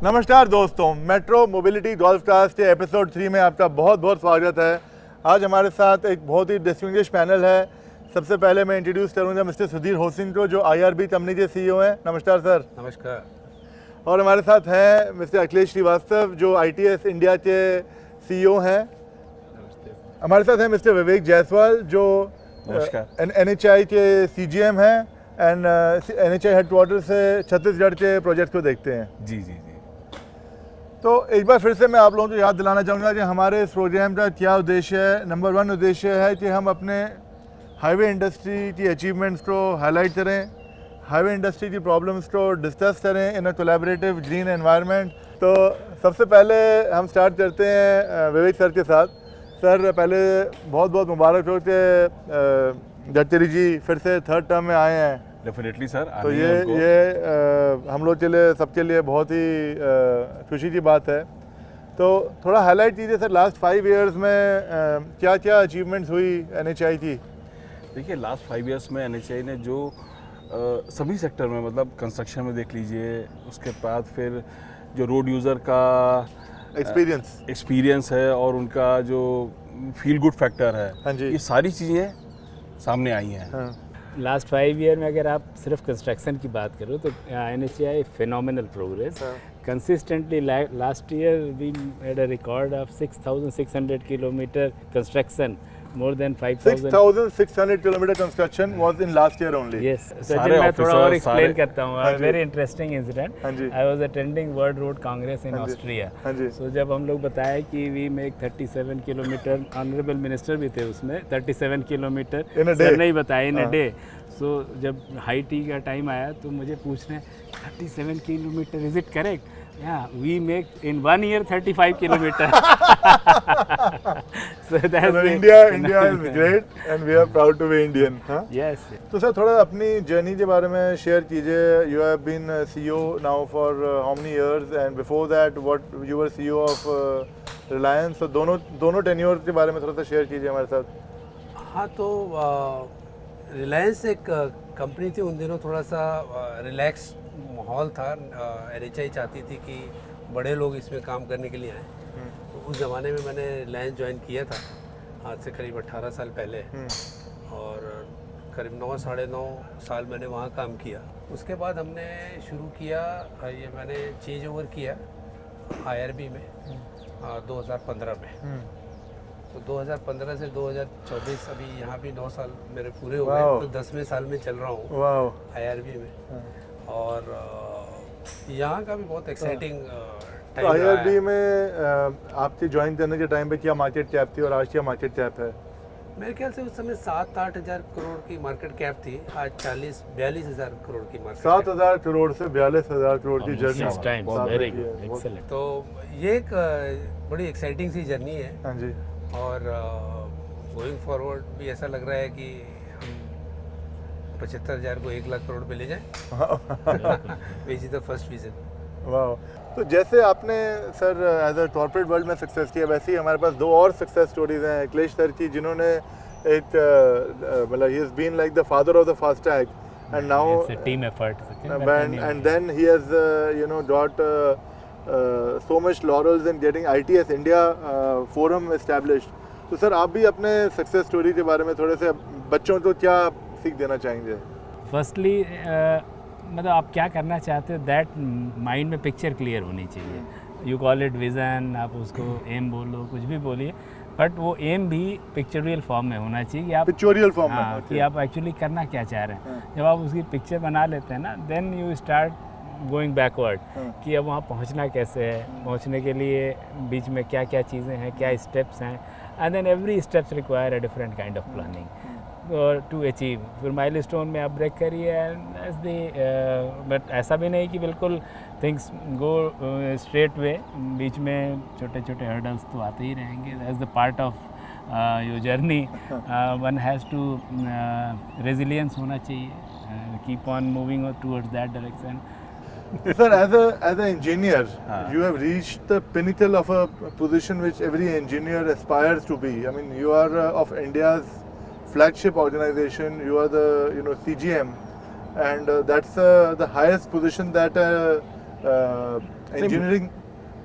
नमस्कार दोस्तों, metro mobility golf cast के एपिसोड 3 में आपका बहुत बहुत स्वागत है। आज हमारे साथ एक बहुत ही डिस्टिंग्विश पैनल है। सबसे पहले मैं इंट्रोड्यूस करूंगा मिस्टर सुधीर होसिन को, जो IRB कंपनी के CEO हैं। नमस्कार सर। नमस्कार। और हमारे साथ हैं मिस्टर अखिलेश श्रीवास्तव, जो ITS इंडिया के CEO हैं। हमारे साथ हैं मिस्टर विवेक जायसवाल, जो NHI के CGM हैं एंड NHI हेडक्वार्टर से छत्तीसगढ़ के प्रोजेक्ट को देखते हैं। जी। तो एक बार फिर से मैं आप लोगों को याद दिलाना चाहूँगा कि हमारे इस प्रोग्राम का क्या उद्देश्य है। नंबर 1 उद्देश्य है कि हम अपने हाईवे इंडस्ट्री की अचीवमेंट्स को हाईलाइट करें, हाईवे इंडस्ट्री की प्रॉब्लम्स को डिस्कस करें इन अ कोलैबोरेटिव ग्रीन एनवायरनमेंट। तो सबसे पहले हम स्टार्ट करते हैं विवेक सर के साथ। सर, पहले बहुत बहुत मुबारक हो कि गडकरी जी फिर से थर्ड टर्म में आए हैं। Definitely sir. तो ये हम लोग के लिए, सबके लिए बहुत ही खुशी की बात है। तो थोड़ा हाईलाइट कीजिए सर, लास्ट 5 इयर्स में क्या क्या अचीवमेंट्स हुई NHI की। देखिए, लास्ट 5 इयर्स में NHI ने जो सभी सेक्टर में, मतलब कंस्ट्रक्शन में देख लीजिए, उसके बाद फिर जो रोड यूज़र का एक्सपीरियंस है और उनका जो फील गुड फैक्टर है, हाँ जी, ये सारी चीज़ें सामने आई हैं। हाँ। लास्ट 5 ईयर में अगर आप सिर्फ कंस्ट्रक्शन की बात करो तो NHI phenomenal progress consistently. Last year we made a record of 6,600 kilometre construction, more than 6,600 kilometer construction was in last year only. Yes. So मैं थोड़ा और एक्सप्लेन करता हूँ। Very interesting incident. I was attending world road congress in Austria. So जब हम लोग बताया कि we make 37 kilometre, honourable minister भी थे उसमें, 37 किलोमीटर सर नहीं बताया इन अ डे। सो जब हाई टी का टाइम आया तो मुझे पूछ रहे हैं 37 kilometre, is it correct? Yeah, we make in 1 year 35 kilometers. So that's India is great and we are proud to be Indian. Huh? Yes. तो सर, थोड़ा अपनी जर्नी के बारे में शेयर कीजिए। You have been CEO now for how many years, and before that what you were CEO of Reliance. तो दोनों tenure के बारे में थोड़ा सा शेयर कीजिए हमारे साथ। हाँ, तो रिलायंस एक कंपनी थी उन दिनों, थोड़ा सा रिलैक्स माहौल था। NHI चाहती थी कि बड़े लोग इसमें काम करने के लिए आए। तो उस ज़माने में मैंने रिलायंस ज्वाइन किया था, आज से करीब 18 साल पहले, और करीब 9 साढ़े 9 साल मैंने वहाँ काम किया। उसके बाद हमने शुरू किया, ये मैंने चेंज ओवर किया IRB में 2015 में। तो 2015 से 2024 अभी यहाँ भी 9 साल मेरे पूरे हो गए। तो 10वें साल में चल रहा हूँ IRB में। और यहाँ का भी बहुत एक्साइटिंग टाइम रहा है। IRB में आपकी ज्वाइन करने के टाइम पे क्या मार्केट कैप थी और आज क्या मार्केट कैप है? मेरे ख्याल से उस समय 7-8 हज़ार करोड़ की मार्केट कैप थी। आज 40-42 हज़ार करोड़ की मार्केट। 7,000 करोड़ से 42,000 करोड़ की जर्नी। तो ये एक बड़ी एक्साइटिंग सी जर्नी है। हाँ जी। और गोइंग फॉरवर्ड भी ऐसा लग रहा है कि 75,000 को 1 लाख करोड़ पे ले जाए। Which is the first vision. वाह। तो जैसे आपने sir as a corporate world में सक्सेस किया, वैसे ही हमारे पास 2 और सक्सेस स्टोरीज हैं अखिलेश सर की, जिन्होंने एक मतलब ही has been like the father of the FASTag and now it's a team effort and then he has got so much laurels in getting ITS India forum established. तो sir, आप भी अपने सक्सेस स्टोरी के बारे में थोड़े से बच्चों को क्या सीख देना चाहेंगे? फर्स्टली मतलब आप क्या करना चाहते हो, दैट माइंड में पिक्चर क्लियर होनी चाहिए। यू कॉल इट विज़न, आप उसको एम बोलो, कुछ भी बोलिए, बट वो एम भी पिक्चोरियल फॉर्म में होना चाहिए कि आप पिक्चोरियल फॉर्म में, हाँ, कि आप एक्चुअली करना क्या चाह रहे हैं। जब आप उसकी पिक्चर बना लेते हैं ना, then you start going backward कि अब वहाँ पहुँचना कैसे है, पहुँचने के लिए बीच में क्या क्या चीज़ें हैं, क्या स्टेप्स हैं, and then every steps require a different kind of planning to achieve. फिर माइलस्टोन में आप ब्रेक करिए एंड बट ऐसा भी नहीं कि बिल्कुल थिंग्स गो स्ट्रेट वे, बीच में छोटे छोटे हर्डल्स तो आते ही रहेंगे। As the part of your journey one has to resilience होना चाहिए, keep on moving towards that direction. Sir, as an engineer, you have reached the pinnacle of a position which every engineer aspires to be. I mean, you are of India's flagship organization. You are the CGM, and that's the highest position that engineering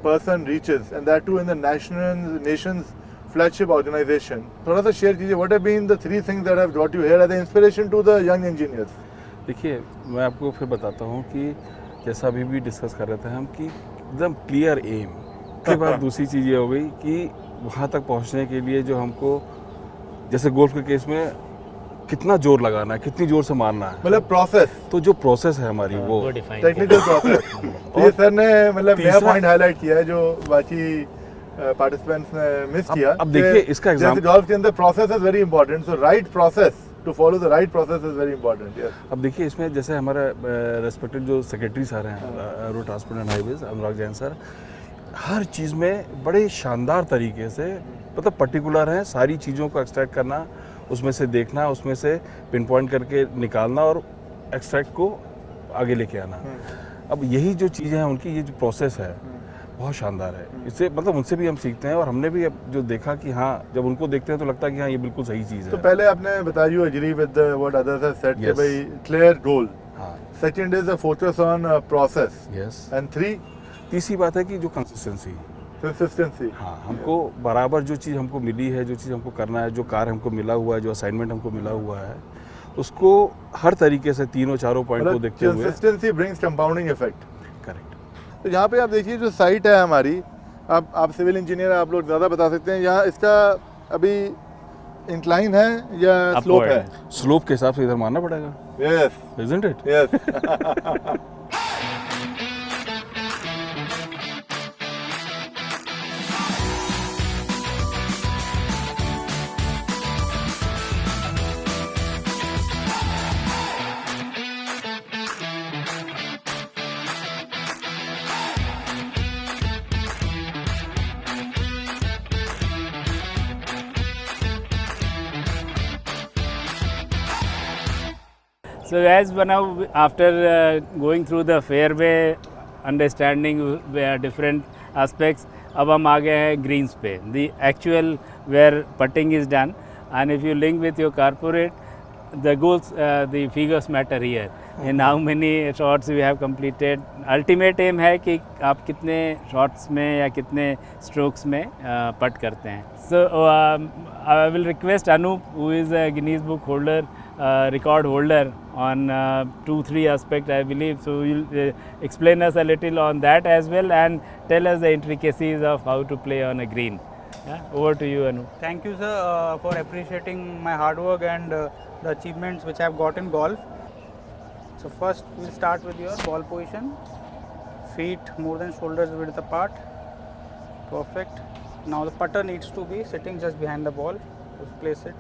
person reaches, and that too in the nation's flagship organization. थोड़ा सा share कीजिए. What have been the 3 things that have brought you here as an inspiration to the young engineers? देखिए, मैं आपको फिर बताता हूँ कि जैसा अभी भी डिस्कस कर रहे थे हम कि एकदम क्लियर एम के बाद दूसरी चीज़ ये हो गई कि वहाँ तक पहुँचने के लिए जो हमको जैसे गोल्फ के केस में कितना जोर लगाना है, कितनी जोर से मारना है, मतलब प्रोसेस, तो जो प्रोसेस है हमारी वो टेक्निकल प्रोसेस. ये सर ने मतलब नया पॉइंट हाईलाइट किया है जो बाकी पार्टिसिपेंट्स ने मिस किया. अब देखिए इसका एग्जांपल, जैसे गोल्फ के अंदर process is very important. So right process, to follow the right process is very important. Yes. अब देखिए इसमें जैसे हमारे रेस्पेक्टेड जो सेक्रेटरी सर हैं road transport and highways, Anurag Jain sir, हर चीज़ में बड़े शानदार तरीके से मतलब पर्टिकुलर हैं. सारी चीज़ों को एक्सट्रैक्ट करना, उसमें से देखना, उसमें से पिन पॉइंट करके निकालना और एक्सट्रैक्ट को आगे लेके आना. अब यही जो चीज़ें हैं उनकी, ये जो प्रोसेस है बहुत शानदार है. इससे मतलब उनसे भी हम सीखते हैं और हमने भी अब जो देखा कि हाँ, जब उनको देखते हैं तो लगता है कि हाँ ये बिल्कुल सही चीज़ है. तो पहले आपने बताया you agree with what others have said कि Yes. भाई क्लियर गोल. हाँ. Second is the focus on process. Yes. And 3 तीसरी बात है कि जो कंसिस्टेंसी, कंसिस्टेंसी. हाँ, हमको बराबर जो चीज़ हमको मिली है, जो चीज़ हमको करना है, जो कार्य हमको मिला हुआ है, जो असाइनमेंट हमको मिला हुआ है, उसको हर तरीके से तीनों चारों पॉइंट को देखते हुए. Consistency brings compounding effect. Correct. तो यहाँ पे आप देखिए जो साइट है हमारी, आप सिविल इंजीनियर, आप लोग ज़्यादा बता सकते हैं. यहाँ इसका अभी इंक्लाइन है या स्लोप है? स्लोप के हिसाब से इधर मारना पड़ेगा. Yes. Isn't it? Yes. So as now after going through the fairway, understanding different aspects, अब हम आ गए हैं greens पे, the actual where putting is done, and if you link with your corporate, the goals, the figures matter here. In how many shots we have completed. Ultimate aim है कि आप कितने shots में या कितने strokes में putt करते हैं. So I will request Anup, who is a Guinness Book holder, record holder on 2-3 aspect, I believe. So you'll explain us a little on that as well and tell us the intricacies of how to play on a green. Yeah? Over to you, Anup. Thank you, sir, for appreciating my hard work and the achievements which I have got in golf. So first, we'll start with your ball position. Feet more than shoulders width apart. Perfect. Now the putter needs to be sitting just behind the ball. Just place it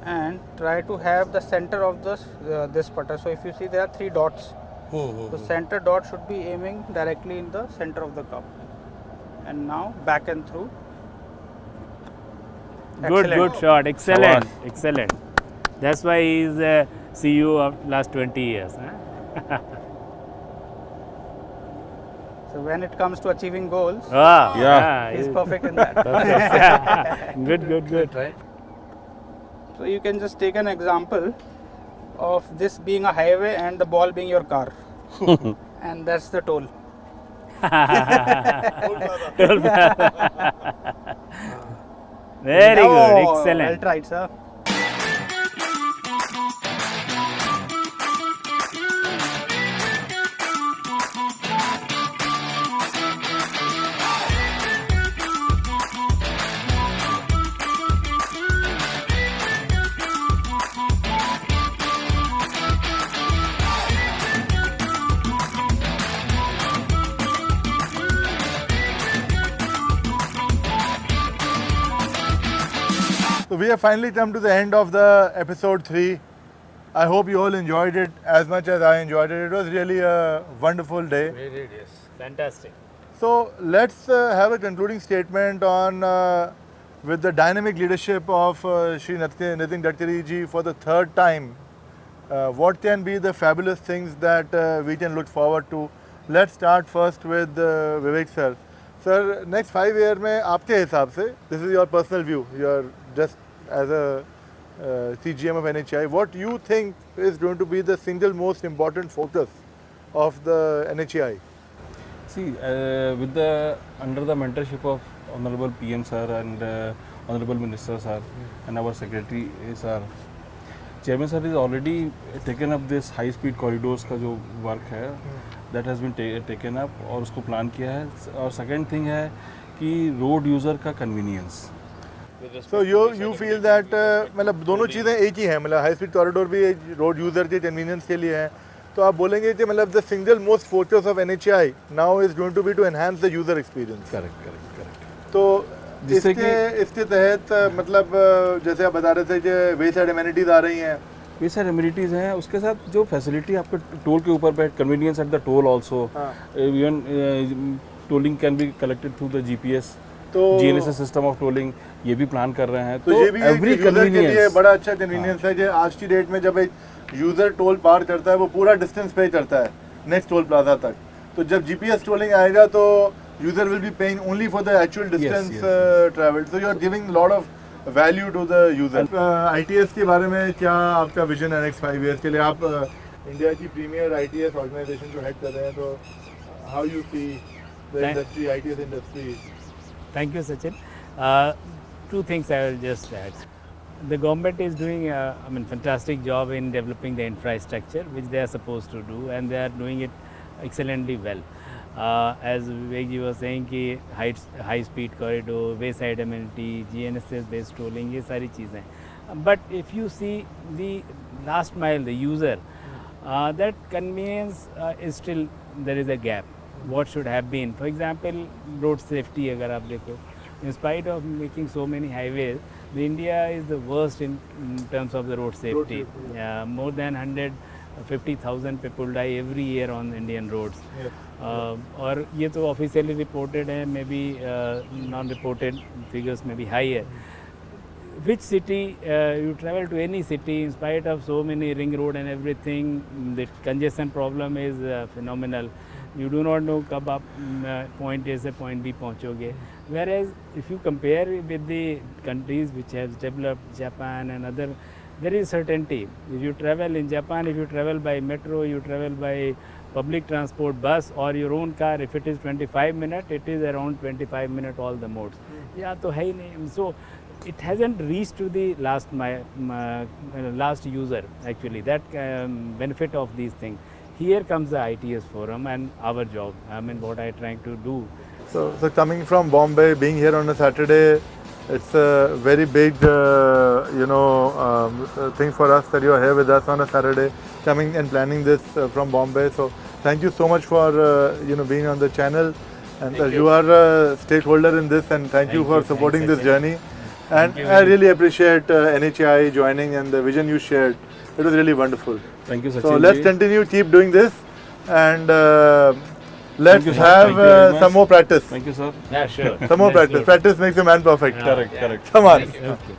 and try to have the center of this putter. So if you see, there are 3 dots. The center dot should be aiming directly in the center of the cup. And now back and through. Good, Excellent. good shot. Excellent, Shabash. excellent. That's why he is a CEO of last 20 years. Huh? So when it comes to achieving goals, Ah, Yeah. he's perfect in that. Good, good, good. Right? So you can just take an example of this being a highway and the ball being your car. And that's the toll. Very good, Oh, well excellent. tried, sir. So we have finally come to the end of the episode 3. I hope you all enjoyed it as much as I enjoyed it. It was really a wonderful day. We did, yes. Fantastic. So let's have a concluding statement on with the dynamic leadership of Shri Nitin Gadkari ji for the 3rd time. What can be the fabulous things that we can look forward to? Let's start first with Vivek sir. Sir, next 5 years में आपके हिसाब से, this is your personal view, you are just as a CGM of NHI, what you think is going to be the single most important focus of the NHI? See, with the under the mentorship of Honorable PM sir and Honorable Minister sir and our Secretary sir, Chairman sir is already taken up this high speed corridors का जो work है, that has been taken up और उसको plan किया है. और second thing है कि road user का convenience. So you feel that मतलब दोनों चीज़ें एक ही हैं, मतलब हाई स्पीड कॉरिडोर भी रोड यूज़र के कन्वीनियंस के लिए है. तो आप बोलेंगे कि मतलब the single most focus of NHI now is going to be to enhance the user experience. Correct. तो जिससे इसके तहत मतलब जैसे आप बता रहे थे कि वे साइड एमिनिटीज़ आ रही हैं. ये सारे एमिनिटीज़ हैं, उसके साथ जो फैसिलिटी आपको टोल के ऊपर बैठ convenience at the toll also, even tolling can be collected through the GPS. तो GNSS सिस्टम ऑफ टोलिंग ये भी प्लान कर रहे हैं. तो ये भी एवरी यूज़र के लिए बड़ा अच्छा कन्वीनियंस है कि आज की डेट में जब एक यूज़र टोल पार करता है वो पूरा डिस्टेंस पे करता है नेक्स्ट टोल प्लाजा तक. तो जब GPS टोलिंग आएगा तो user will be paying only for the actual distance travelled. So you are giving lot of value to the user. ITS के बारे में क्या आपका विजन है नेक्स्ट 5 years के लिए? आप इंडिया की प्रीमियर ITS ऑर्गेनाइजेशन जो हेड कर रहे हैं, तो how you see the industry, ITS industry? Thank you, Sachin. Two things I will just add. The government is doing fantastic job in developing the infrastructure which they are supposed to do, and they are doing it excellently well. As Vivek ji was saying कि high speed corridor, wayside amenity, GNSS based tolling, ये सारी चीज़ें. But if you see the last mile, the user, that convenience is still, there is a gap. What should have been, for example, road safety. अगर आप देखो, in spite of making so many highways, India is the worst in terms of the road safety. More than 150,000 people die every year on Indian roads. और ये तो officially reported है, maybe non-reported figures may be higher. Which city you travel to any city, in spite of so many ring road and everything, the congestion problem is phenomenal. You do not know कब आप point A से point B पहुँचोगे. Whereas if you compare with the countries which have developed, Japan and other, there is certainty. If you travel in Japan, if you travel by metro, you travel by public transport, bus or your own car, if it is 25 minutes, it is around 25 minutes all the modes. या तो है ही नहीं. So it hasn't reached to the last user actually, that benefit of these things. Here comes the ITS forum and our job, what I trying to do. So coming from Bombay, being here on a Saturday, it's a very big thing for us that you are here with us on a Saturday, coming and planning this from Bombay. So thank you so much for being on the channel, and you are a stakeholder in this, and thank you for supporting this journey. And I really appreciate NHI joining and the vision you shared. It was really wonderful. Thank you, Sachin. So let's continue, keep doing this, and let's you, sir. have Thank you very much. some more practice. Thank you, sir. Yeah, sure. Some more Let's practice. go. Practice makes a man perfect. Correct. Come on. Okay.